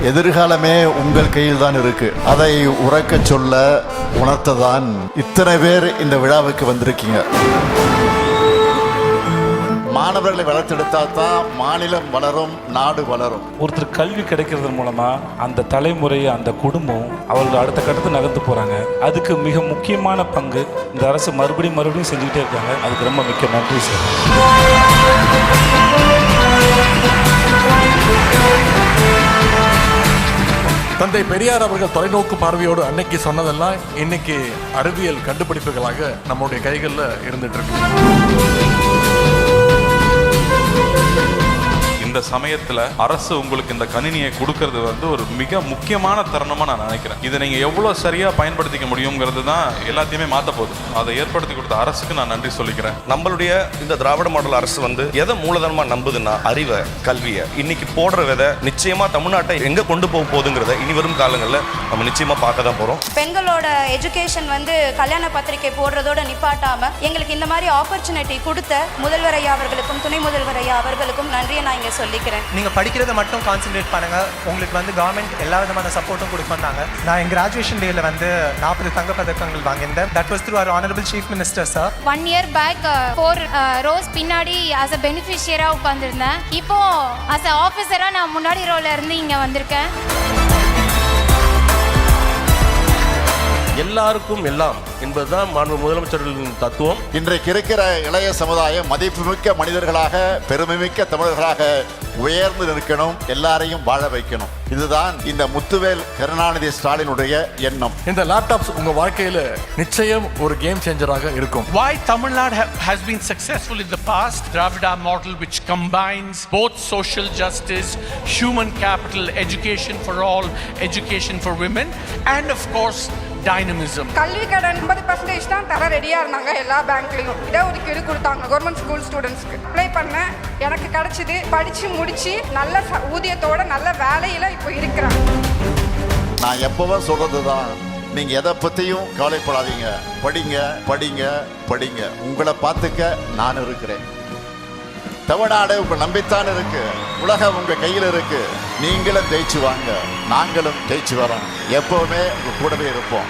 எதிர்காலமே உங்கள் கையில் தான் இருக்கு. அதை உறக்க சொல்ல உணர்த்ததான் இத்தனை பேர் இந்த விழாவுக்கு வந்திருக்கீங்க. மாணவர்களை வளர்த்தெடுத்தா தான் மாநிலம் வளரும், நாடு வளரும். ஒருத்தர் கல்வி கிடைக்கிறது மூலமா அந்த தலைமுறை, அந்த குடும்பம் அவர்கள் அடுத்த கட்டத்தை நகர்ந்து போறாங்க. அதுக்கு மிக முக்கியமான பங்கு இந்த அரசு மறுபடியும் செஞ்சுக்கிட்டே இருக்காங்க. அதுக்கு ரொம்ப மிக்க நன்றி சார். தந்தை பெரியார் அவர்கள் தொலைநோக்கு பார்வையோடு அன்னைக்கு சொன்னதெல்லாம் இன்னைக்கு அறிவியல் கண்டுபிடிப்புகளாக நம்முடைய கைகளில் இருந்துட்டு இருக்கு. இந்த சமயத்துல அரசு உங்களுக்கு இந்த கணினியை கொடுக்கறது ஒரு மிக முக்கியமான தருணமா நான் நினைக்கிறேன். இதை நீங்க எவ்வளவு சரியா பயன்படுத்திக்க முடியுங்கிறது தான் எல்லாத்தையுமே மாத்த போகுது. அதை ஏற்படுத்தி கொடுத்த அரசுக்கு நான் நன்றி சொல்லிக்கிறேன். நம்மளுடைய இந்த திராவிட மாடல் அரசு எதை மூலதனமா நம்புதுன்னா அறிவை, கல்வியை. இன்னைக்கு போடுற விதை நிச்சயமா தமிழ்நாட்டை எங்க கொண்டு போக போகுதுங்கிறத இனி வரும் காலங்களில் நம்ம நிச்சயமா பார்க்க தான் போறோம். பெண்களோட எஜுகேஷன் கல்யாண பத்திரிகை போடுறதோட நிப்பாட்டாம எங்களுக்கு இந்த மாதிரி ஆப்பர்ச்சுனிட்டி கொடுத்த முதல்வர் ஐயா அவர்களுக்கும் துணை முதல்வர் ஐயா அவர்களுக்கும் நன்றியை நான் இங்க சொல்லிக்கிறேன். நீங்க படிக்கிறத மட்டும் கான்சென்ட்ரேட் பண்ணுங்க. உங்களுக்கு கவர்மெண்ட் எல்லா விதமான சப்போர்ட்டும் கொடுப்பாங்க. நான் என் கிராஜுவேஷன் டேல 40 தங்க பதக்கங்கள் வாங்கியிருந்தேன். That was through our honorable chief minister sir. 1 year back 4 rows பின்னாடி as a beneficiary உட்கார்ந்திருந்தேன். இப்போ as a officer நான் முன்னாடி ரோல இருந்து இங்க வந்திருக்கேன். எல்லாருக்கும் எல்லாம் என்பதுதான் மாண்பு முதலமைச்சர்களின் தத்துவம். இன்றைக்கு இருக்கிற இளைய சமுதாயம் மதிப்புமிக்க மனிதர்களாக, பெருமைமிக்க தமிழர்களாக உயர்ந்து நிற்கணும், எல்லாரையும் வாழ வைக்கணும். இதுதான் இந்த முத்துவேல் கருணாநிதி ஸ்டாலினுடைய எண்ணம். இந்த லேப்டாப்ஸ் உங்க வாழ்க்கையில நிச்சயம் ஒரு கேம் சேஞ்சராக இருக்கும். Why Tamil Nadu has been successful in the past? Dravida model which combines both social justice, human capital, education for all, education for women, and of course dynamism. கல்வி கடன் 50% தான் தர ரெடியா இருந்தாங்க. எல்லா பேங்க்லயும் இடஒதுக்கீடு கொடுத்தாங்க கவர்மெண்ட் ஸ்கூல் ஸ்டூடெண்ட்ஸ்க்கு. அப்ளை பண்ணேன், எனக்கு கிடைச்சது. படிச்சு முடிச்சு நல்ல ஊதியத்தோட நல்ல வேலையில இப்போ இருக்கிறேன். நான் எப்பவும் சொல்றதுதான், நீங்க எதை பத்தியும் கவலைப்படாதீங்க. படிங்க படிங்க படிங்க. உங்களை பார்த்துக்க நான் இருக்கிறேன். தமிழ்நாடு உங்க நம்பித்தான் இருக்கு. உலகம் உங்க கையில் இருக்கு. நீங்களும் ஜெயிச்சு வாங்க, நாங்களும் ஜெயிச்சு வரோம். எப்பவுமே உங்க கூடவே இருப்போம்.